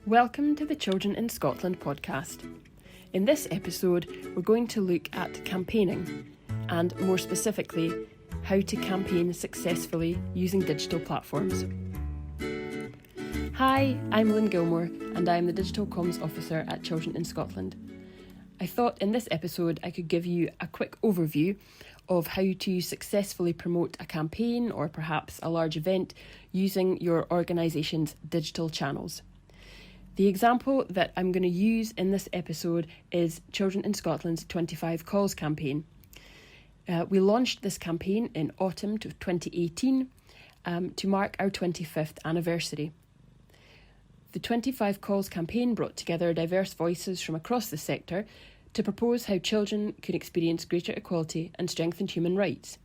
Welcome to the Children in Scotland podcast. In this episode, we're going to look at campaigning and, more specifically, how to campaign successfully using digital platforms. Hi, I'm Lynn Gilmour and I'm the Digital Comms Officer at Children in Scotland. I thought in this episode I could give you a quick overview of how to successfully promote a campaign or perhaps a large event using your organisation's digital channels. The example that I'm going to use in this episode is Children in Scotland's 25 Calls campaign. We launched this campaign in autumn of 2018 to mark our 25th anniversary. The 25 Calls campaign brought together diverse voices from across the sector to propose how children could experience greater equality and strengthen human rights.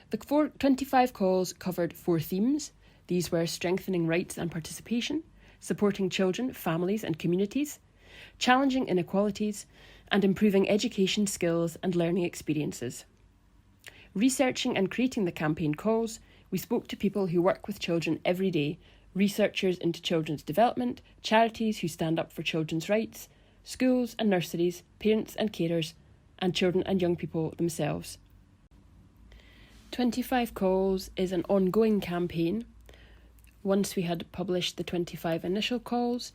The 25 calls covered 4 themes. These were strengthening rights and participation, supporting children, families and communities, challenging inequalities, and improving education skills and learning experiences. Researching and creating the campaign calls, we spoke to people who work with children every day, researchers into children's development, charities who stand up for children's rights, schools and nurseries, parents and carers, and children and young people themselves. 25 Calls is an ongoing campaign. Once we had published the 25 initial calls,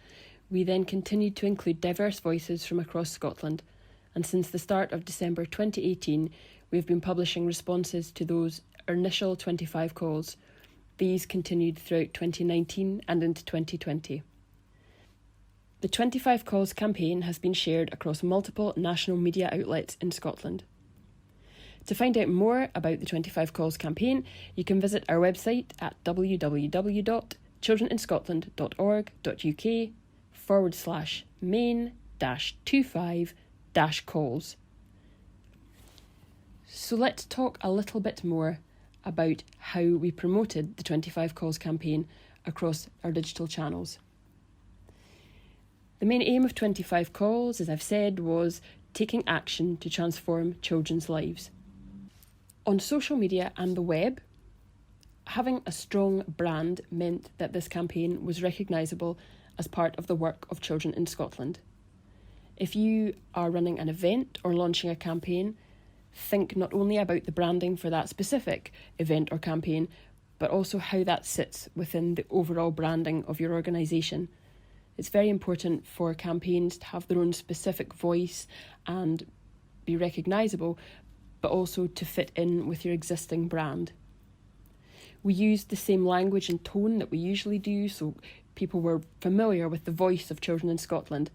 we then continued to include diverse voices from across Scotland, and since the start of December 2018, we have been publishing responses to those initial 25 calls. These continued throughout 2019 and into 2020. The 25 Calls campaign has been shared across multiple national media outlets in Scotland. To find out more about the 25 Calls campaign, you can visit our website at www.childreninscotland.org.uk/main-25-calls. So let's talk a little bit more about how we promoted the 25 Calls campaign across our digital channels. The main aim of 25 Calls, as I've said, was taking action to transform children's lives. On social media and the web, having a strong brand meant that this campaign was recognisable as part of the work of Children in Scotland. If you are running an event or launching a campaign, think not only about the branding for that specific event or campaign, but also how that sits within the overall branding of your organisation. It's very important for campaigns to have their own specific voice and be recognisable, but also to fit in with your existing brand. We used the same language and tone that we usually do, so people were familiar with the voice of Children in Scotland.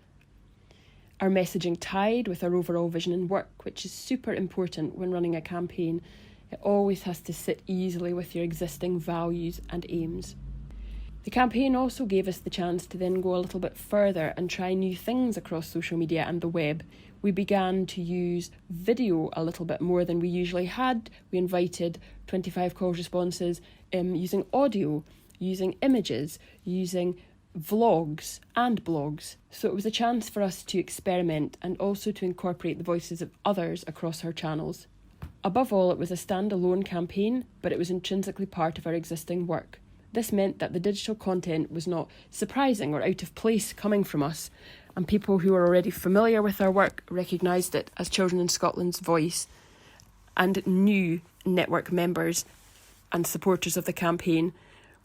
Our messaging tied with our overall vision and work, which is super important when running a campaign. It always has to sit easily with your existing values and aims. The campaign also gave us the chance to then go a little bit further and try new things across social media and the web. We began to use video a little bit more than we usually had. We invited 25 Calls responses using audio, using images, using vlogs and blogs. So it was a chance for us to experiment and also to incorporate the voices of others across our channels. Above all, it was a standalone campaign, but it was intrinsically part of our existing work. This meant that the digital content was not surprising or out of place coming from us, and people who were already familiar with our work recognised it as Children in Scotland's voice, and new network members and supporters of the campaign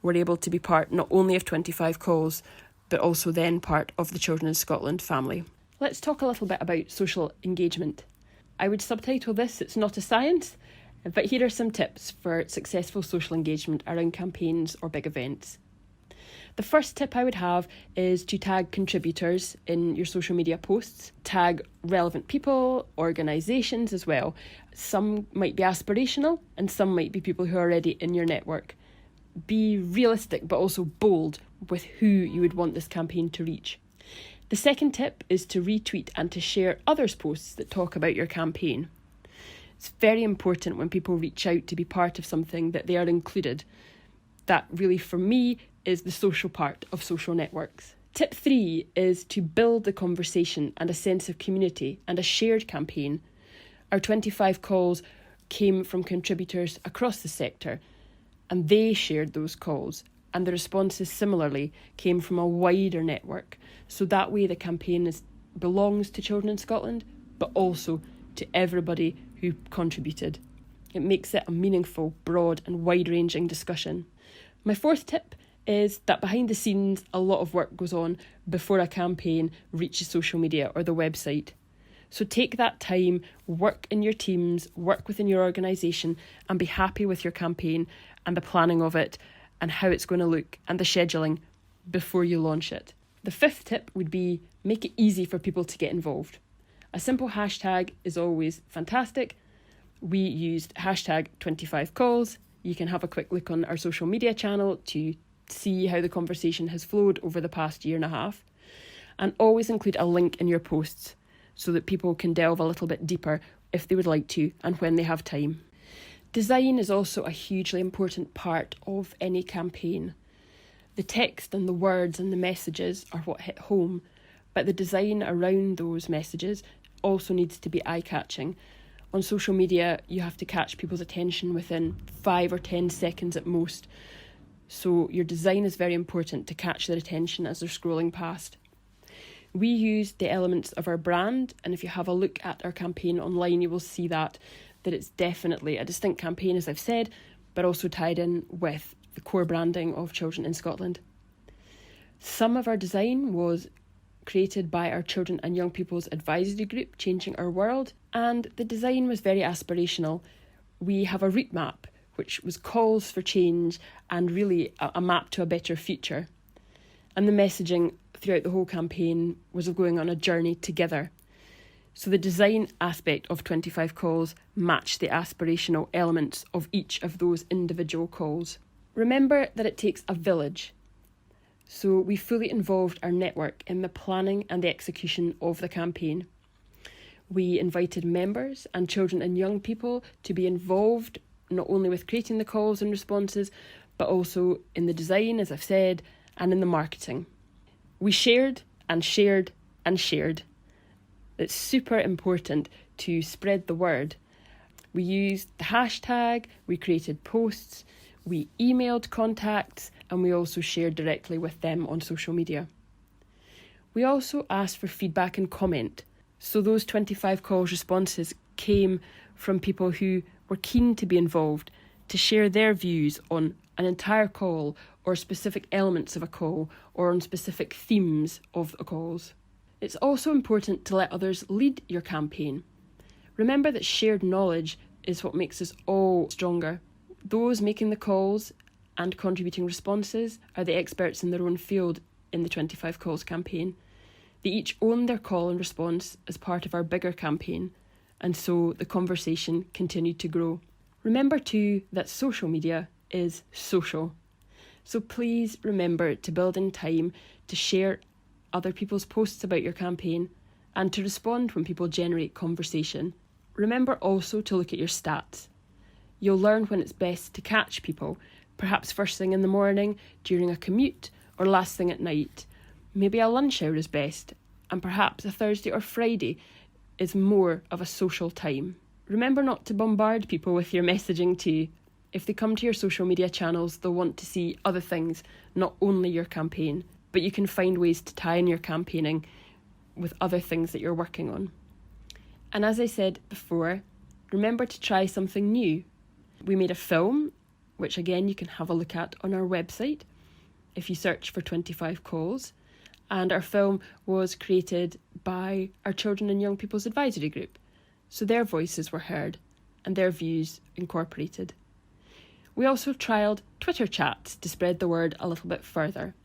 were able to be part not only of 25 Calls, but also then part of the Children in Scotland family. Let's talk a little bit about social engagement. I would subtitle this, it's not a science, but here are some tips for successful social engagement around campaigns or big events. The first tip I would have is to tag contributors in your social media posts. Tag relevant people, organisations as well. Some might be aspirational and some might be people who are already in your network. Be realistic but also bold with who you would want this campaign to reach. The second tip is to retweet and to share others' posts that talk about your campaign. It's very important when people reach out to be part of something that they are included. That really, for me, is the social part of social networks. Tip 3 is to build the conversation and a sense of community and a shared campaign. Our 25 calls came from contributors across the sector, and they shared those calls, and the responses similarly came from a wider network. So that way the campaign belongs to children in Scotland, but also to everybody who contributed. It makes it a meaningful, broad and wide-ranging discussion. My fourth tip is that behind the scenes, a lot of work goes on before a campaign reaches social media or the website. So take that time, work in your teams, work within your organisation, and be happy with your campaign and the planning of it and how it's going to look and the scheduling before you launch it. The fifth tip would be make it easy for people to get involved. A simple hashtag is always fantastic. We used hashtag 25calls. You can have a quick look on our social media channel to see how the conversation has flowed over the past year and a half. And always include a link in your posts so that people can delve a little bit deeper if they would like to and when they have time. Design is also a hugely important part of any campaign. The text and the words and the messages are what hit home, but the design around those messages also needs to be eye-catching. On social media, you have to catch people's attention within 5 or 10 seconds at most. So your design is very important to catch their attention as they're scrolling past. We used the elements of our brand, and if you have a look at our campaign online, you will see that it's definitely a distinct campaign, as I've said, but also tied in with the core branding of Children in Scotland. Some of our design was created by our Children and Young People's Advisory Group, Changing Our World, and the design was very aspirational. We have a route map, which was calls for change and really a map to a better future. And the messaging throughout the whole campaign was of going on a journey together. So the design aspect of 25 calls matched the aspirational elements of each of those individual calls. Remember that it takes a village. So we fully involved our network in the planning and the execution of the campaign. We invited members and children and young people to be involved, not only with creating the calls and responses, but also in the design, as I've said, and in the marketing. We shared and shared and shared. It's super important to spread the word. We used the hashtag, we created posts, we emailed contacts, and we also shared directly with them on social media. We also asked for feedback and comment. So those 25 calls responses came from people who were keen to be involved, to share their views on an entire call or specific elements of a call or on specific themes of the calls. It's also important to let others lead your campaign. Remember that shared knowledge is what makes us all stronger. Those making the calls and contributing responses are the experts in their own field in the 25 Calls campaign. They each own their call and response as part of our bigger campaign, and so the conversation continued to grow. Remember too that social media is social. So please remember to build in time to share other people's posts about your campaign and to respond when people generate conversation. Remember also to look at your stats. You'll learn when it's best to catch people, perhaps first thing in the morning, during a commute, or last thing at night. Maybe a lunch hour is best, and perhaps a Thursday or Friday is more of a social time. Remember not to bombard people with your messaging too. If they come to your social media channels, they'll want to see other things, not only your campaign, but you can find ways to tie in your campaigning with other things that you're working on. And as I said before, remember to try something new. We made a film, which again you can have a look at on our website if you search for 25 Calls. And our film was created by our Children and Young People's Advisory Group. So their voices were heard and their views incorporated. We also trialled Twitter chats to spread the word a little bit further.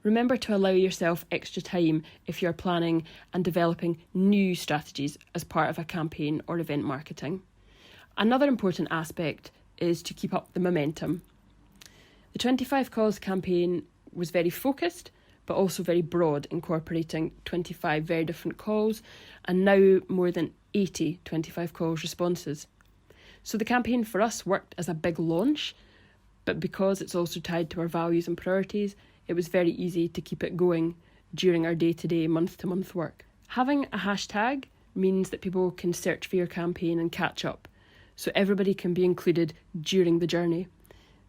Remember to allow yourself extra time if you're planning and developing new strategies as part of a campaign or event marketing. Another important aspect is to keep up the momentum. The 25 Calls campaign was very focused, but also very broad, incorporating 25 very different calls and now more than 80 25 Calls responses. So the campaign for us worked as a big launch, but because it's also tied to our values and priorities, it was very easy to keep it going during our day-to-day, month-to-month work. Having a hashtag means that people can search for your campaign and catch up, so everybody can be included during the journey.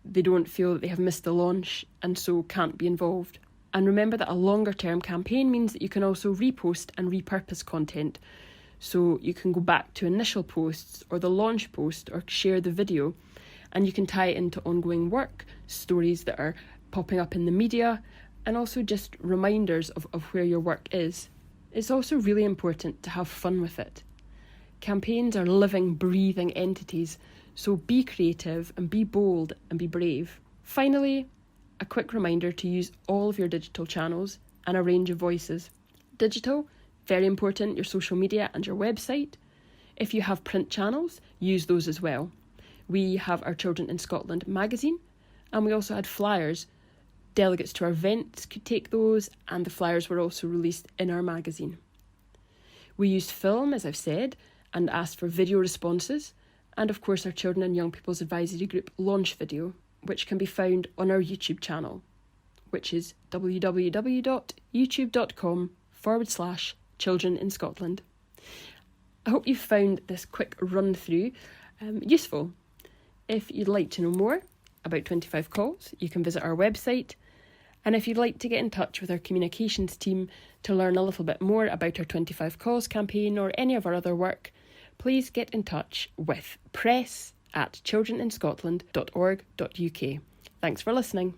They don't feel that they have missed the launch and so can't be involved. And remember that a longer term campaign means that you can also repost and repurpose content. So you can go back to initial posts or the launch post or share the video, and you can tie it into ongoing work, stories that are popping up in the media, and also just reminders of where your work is. It's also really important to have fun with it. Campaigns are living, breathing entities, so be creative and be bold and be brave. Finally, a quick reminder to use all of your digital channels and a range of voices. Digital, very important, your social media and your website. If you have print channels, use those as well. We have our Children in Scotland magazine, and we also had flyers. Delegates to our events could take those, and the flyers were also released in our magazine. We used film, as I've said, and asked for video responses, and of course our Children and Young People's Advisory Group launch video, which can be found on our YouTube channel, which is www.youtube.com/Children in Scotland. I hope you found this quick run through useful. If you'd like to know more about 25 Calls, you can visit our website. And if you'd like to get in touch with our communications team to learn a little bit more about our 25 Calls campaign or any of our other work, please get in touch with press@childreninscotland.org.uk. Thanks for listening.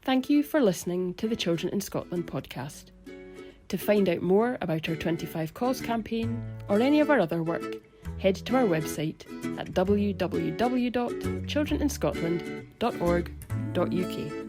Thank you for listening to the Children in Scotland podcast. To find out more about our 25 Calls campaign or any of our other work, head to our website at www.childreninscotland.org.uk.